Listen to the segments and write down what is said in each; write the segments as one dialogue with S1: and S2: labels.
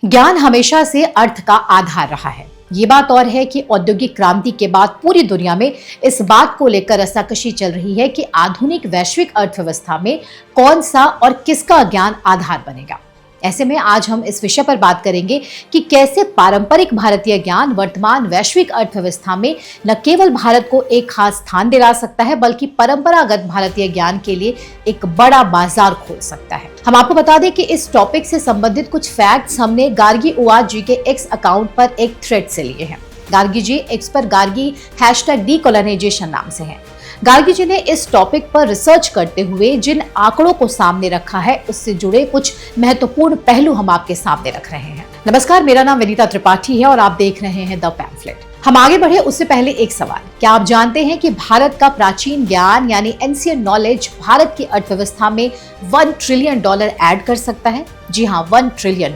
S1: ज्ञान हमेशा से अर्थ का आधार रहा है। ये बात और है कि औद्योगिक क्रांति के बाद पूरी दुनिया में इस बात को लेकर रस्साकशी चल रही है कि आधुनिक वैश्विक अर्थव्यवस्था में कौन सा और किसका ज्ञान आधार बनेगा। ऐसे में आज हम इस विषय पर बात करेंगे कि कैसे पारंपरिक भारतीय ज्ञान वर्तमान वैश्विक अर्थव्यवस्था में न केवल भारत को एक खास स्थान दिला सकता है, बल्कि परंपरागत भारतीय ज्ञान के लिए एक बड़ा बाजार खोल सकता है। हम आपको बता दें कि इस टॉपिक से संबंधित कुछ फैक्ट्स हमने गार्गी उवाच जी के एक्स अकाउंट पर एक थ्रेड से लिए हैं। गार्गी जी एक्स पर गार्गी #decolonization नाम से हैं। गार्गी जी ने इस टॉपिक पर रिसर्च करते हुए जिन आंकड़ों को सामने रखा है, उससे जुड़े कुछ महत्वपूर्ण पहलू हम आपके सामने रख रहे हैं। नमस्कार, मेरा नाम विनीता त्रिपाठी है और आप देख रहे हैं द पैम्फलेट। हम आगे बढ़े उससे पहले एक सवाल, क्या आप जानते हैं कि भारत का प्राचीन ज्ञान यानी एंशिएंट नॉलेज भारत की अर्थव्यवस्था में $1 ट्रिलियन ऐड कर सकता है? जी हाँ, $1 ट्रिलियन।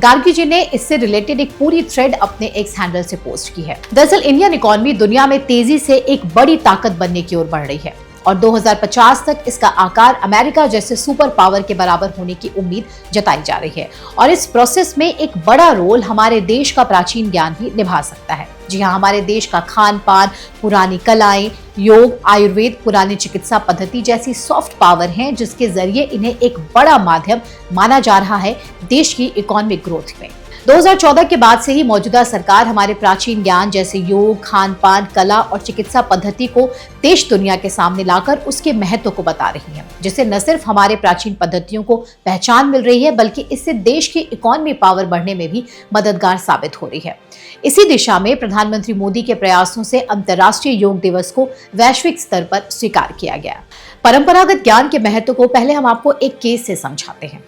S1: गार्गी जी ने इससे रिलेटेड एक पूरी थ्रेड अपने एक्स हैंडल से पोस्ट की है। दरअसल इंडियन इकोनॉमी दुनिया में तेजी से एक बड़ी ताकत बनने की ओर बढ़ रही है और 2050 तक इसका आकार अमेरिका जैसे सुपर पावर के बराबर होने की उम्मीद जताई जा रही है। और इस प्रोसेस में एक बड़ा रोल हमारे देश का प्राचीन ज्ञान भी निभा सकता है। जी हाँ, हमारे देश का खान पान, पुरानी कलाएं, योग, आयुर्वेद, पुरानी चिकित्सा पद्धति जैसी सॉफ्ट पावर हैं, जिसके जरिए इन्हें एक बड़ा माध्यम माना जा रहा है देश की इकोनॉमिक ग्रोथ में। 2014 के बाद से ही मौजूदा सरकार हमारे प्राचीन ज्ञान जैसे योग, खान पान, कला और चिकित्सा पद्धति को देश दुनिया के सामने लाकर उसके महत्व को बता रही है, जिससे न सिर्फ हमारे प्राचीन पद्धतियों को पहचान मिल रही है, बल्कि इससे देश की इकोनॉमी पावर बढ़ने में भी मददगार साबित हो रही है। इसी दिशा में प्रधानमंत्री मोदी के प्रयासों से अंतर्राष्ट्रीय योग दिवस को वैश्विक स्तर पर स्वीकार किया गया। परंपरागत ज्ञान के महत्व को पहले हम आपको एक केस से समझाते हैं।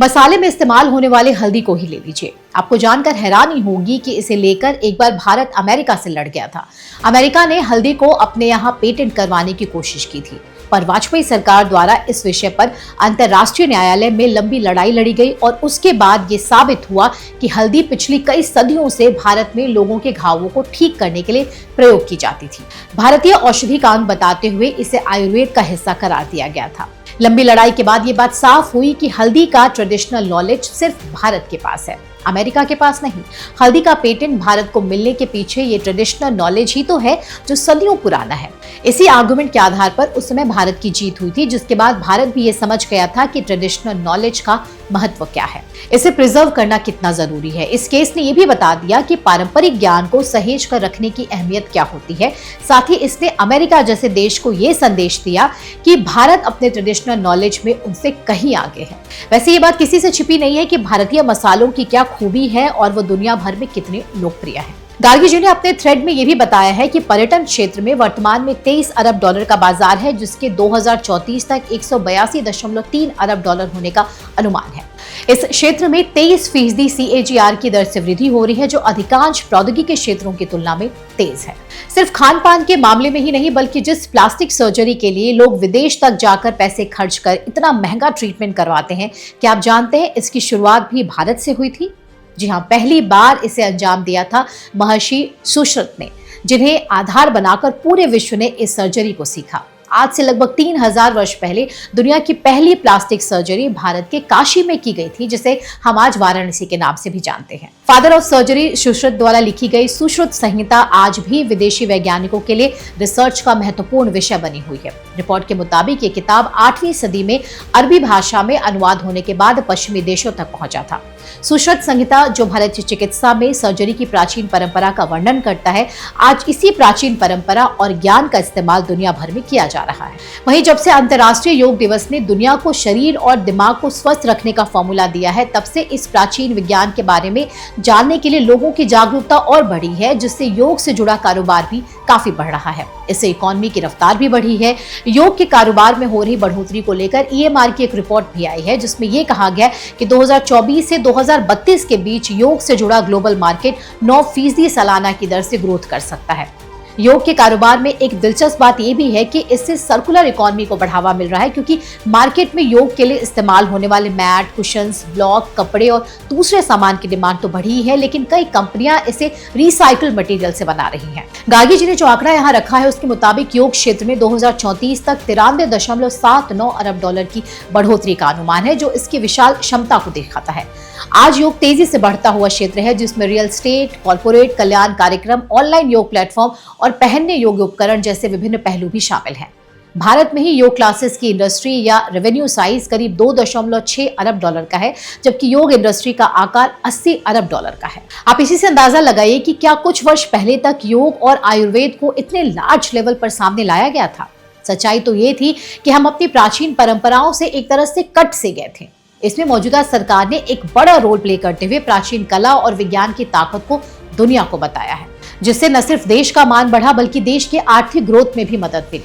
S1: मसाले में इस्तेमाल होने वाले हल्दी को ही ले लीजिए। आपको जानकर हैरानी होगी कि इसे लेकर एक बार भारत अमेरिका से लड़ गया था। अमेरिका ने हल्दी को अपने यहाँ पेटेंट करवाने की कोशिश की थी, पर वाजपेयी सरकार द्वारा इस विषय पर अंतर्राष्ट्रीय न्यायालय में लंबी लड़ाई लड़ी गई और उसके बाद ये साबित हुआ कि हल्दी पिछली कई सदियों से भारत में लोगों के घावों को ठीक करने के लिए प्रयोग की जाती थी। भारतीय औषधि कानून बताते हुए इसे आयुर्वेद का हिस्सा करार दिया गया था। लंबी लड़ाई के बाद ये बात साफ हुई कि हल्दी का ट्रेडिशनल नॉलेज सिर्फ भारत के पास है, अमेरिका के पास नहीं। हल्दी का पेटेंट भारत को मिलने के पीछे ये ट्रेडिशनल नॉलेज ही तो है जो सदियों पुराना है। इसी आर्गुमेंट के आधार पर उस समय भारत की जीत हुई थी, जिसके बाद भारत भी ये समझ गया था कि ट्रेडिशनल नॉलेज का महत्व क्या है, इसे प्रिजर्व करना कितना जरूरी है। इस केस ने यह भी बता दिया कि पारंपरिक ज्ञान को सहेज कर रखने की अहमियत क्या होती है। साथ ही इसने अमेरिका जैसे देश को यह संदेश दिया कि भारत अपने ट्रेडिशनल नॉलेज में उनसे कहीं आगे है। वैसे ये बात किसी से छिपी नहीं है कि भारतीय मसालों की क्या खूबी है और वो दुनिया भर में कितने लोकप्रिय है। गार्गी जी ने अपने थ्रेड में यह भी बताया है कि पर्यटन क्षेत्र में वर्तमान में $23 अरब का बाजार है, जिसके 2034 तक $182.3 अरब होने का अनुमान है। इस क्षेत्र में 23% CAGR की दर से वृद्धि हो रही है, जो अधिकांश प्रौद्योगिकी क्षेत्रों की तुलना में तेज है। सिर्फ खान पान के मामले में ही नहीं, बल्कि जिस प्लास्टिक सर्जरी के लिए लोग विदेश तक जाकर पैसे खर्च कर इतना महंगा ट्रीटमेंट करवाते हैं, क्या आप जानते हैं इसकी शुरुआत भी भारत से हुई थी? जी हाँ, पहली बार इसे अंजाम दिया था महर्षि सुश्रुत ने, जिन्हें आधार बनाकर पूरे विश्व ने इस सर्जरी को सीखा। आज से लगभग 3000 वर्ष पहले दुनिया की पहली प्लास्टिक सर्जरी भारत के काशी में की गई थी, जिसे हम आज वाराणसी के नाम से भी जानते हैं। फादर ऑफ सर्जरी सुश्रुत द्वारा लिखी गई सुश्रुत संहिता आज भी विदेशी वैज्ञानिकों के लिए रिसर्च का महत्वपूर्ण विषय बनी हुई है। रिपोर्ट के मुताबिक ये किताब 8वीं सदी में अरबी भाषा में अनुवाद होने के बाद पश्चिमी देशों तक पहुंचा था। सुश्रुत संहिता, जो भारतीय चिकित्सा में सर्जरी की प्राचीन परंपरा का वर्णन करता है, आज इसी प्राचीन परंपरा और ज्ञान का इस्तेमाल दुनिया भर में किया जा रहा है। वहीं जब से अंतर्राष्ट्रीय योग दिवस ने दुनिया को शरीर और दिमाग को स्वस्थ रखने का फॉर्मूला दिया है, तब से इस प्राचीन विज्ञान के बारे में जानने के लिए लोगों की जागरूकता और बढ़ी है, जिससे योग से जुड़ा कारोबार भी काफी बढ़ रहा है। इससे इकोनॉमी की रफ्तार भी बढ़ी है। योग के कारोबार में हो रही बढ़ोतरी को लेकर EMR की एक रिपोर्ट भी आई है, जिसमें यह कहा गया कि 2024 से 2032 के बीच योग से जुड़ा ग्लोबल मार्केट 9% सालाना की दर से ग्रोथ कर सकता है। योग के कारोबार में एक दिलचस्प बात यह भी है कि इससे सर्कुलर इकोनॉमी को बढ़ावा मिल रहा है, क्योंकि मार्केट में योग के लिए इस्तेमाल होने वाले मैट, कुशन्स, ब्लॉक, कपड़े और दूसरे सामान की डिमांड तो बढ़ी है, लेकिन कई कंपनियां इसे रिसाइकल्ड मटेरियल से बना रही हैं। गार्गी जी ने जो आंकड़ा यहाँ रखा है, उसके मुताबिक योग क्षेत्र में 2034 तक $93.79 अरब की बढ़ोतरी का अनुमान है, जो इसकी विशाल क्षमता को दिखाता है। आज योग तेजी से बढ़ता हुआ क्षेत्र है, जिसमें रियल एस्टेट, कॉर्पोरेट कल्याण कार्यक्रम, ऑनलाइन योग प्लेटफॉर्म और पहनने योग्य उपकरण जैसे विभिन्न पहलू भी शामिल हैं। भारत में ही योग क्लासेस की इंडस्ट्री या रेवेन्यू साइज करीब 2.6 अरब डॉलर का है, जबकि योग इंडस्ट्री का आकार 80 अरब डॉलर का है। आप इसी से अंदाजा लगाइए कि क्या कुछ वर्ष पहले तक योग और आयुर्वेद को इतने लार्ज लेवल पर सामने लाया गया था। सच्चाई तो ये थी कि हम अपनी प्राचीन परंपराओं से एक तरह से कट से गए थे। इसमें मौजूदा सरकार ने एक बड़ा रोल प्ले करते हुए प्राचीन कला और विज्ञान की ताकत को दुनिया को बताया है, जिससे न सिर्फ देश का मान बढ़ा बल्कि देश के आर्थिक ग्रोथ में भी मदद मिली।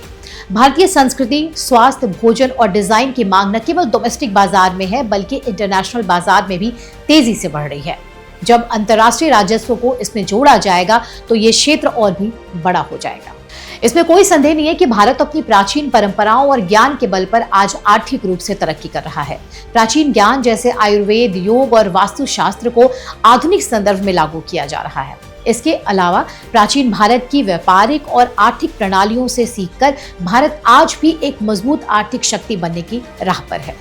S1: भारतीय संस्कृति, स्वास्थ्य, भोजन और डिजाइन की मांग न केवल डोमेस्टिक बाजार में है बल्कि इंटरनेशनल बाजार में भी तेजी से बढ़ रही है। जब अंतर्राष्ट्रीय राजस्व को इसमें जोड़ा जाएगा तो ये क्षेत्र और भी बड़ा हो जाएगा। इसमें कोई संदेह नहीं है कि भारत अपनी प्राचीन परंपराओं और ज्ञान के बल पर आज आर्थिक रूप से तरक्की कर रहा है। प्राचीन ज्ञान जैसे आयुर्वेद, योग और वास्तुशास्त्र को आधुनिक संदर्भ में लागू किया जा रहा है। इसके अलावा प्राचीन भारत की व्यापारिक और आर्थिक प्रणालियों से सीखकर भारत आज भी एक मजबूत आर्थिक शक्ति बनने की राह पर है।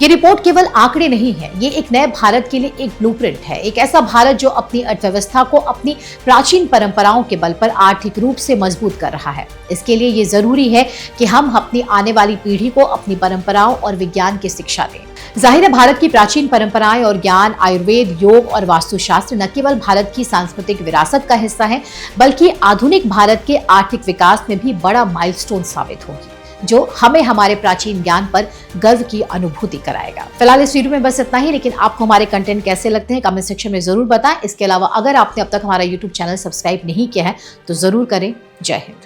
S1: ये रिपोर्ट केवल आंकड़े नहीं है, ये एक नए भारत के लिए एक ब्लूप्रिंट है, एक ऐसा भारत जो अपनी अर्थव्यवस्था को अपनी प्राचीन परंपराओं के बल पर आर्थिक रूप से मजबूत कर रहा है। इसके लिए ये जरूरी है कि हम अपनी आने वाली पीढ़ी को अपनी परंपराओं और विज्ञान की शिक्षा दें। जाहिर है, भारत की प्राचीन परंपराएं और ज्ञान, आयुर्वेद, योग और वास्तुशास्त्र न केवल भारत की सांस्कृतिक विरासत का हिस्सा है बल्कि आधुनिक भारत के आर्थिक विकास में भी बड़ा माइलस्टोन साबित होगी, जो हमें हमारे प्राचीन ज्ञान पर गर्व की अनुभूति कराएगा। फिलहाल इस वीडियो में बस इतना ही, लेकिन आपको हमारे कंटेंट कैसे लगते हैं कमेंट सेक्शन में जरूर बताएं। इसके अलावा अगर आपने अब तक हमारा यूट्यूब चैनल सब्सक्राइब नहीं किया है तो जरूर करें। जय हिंद।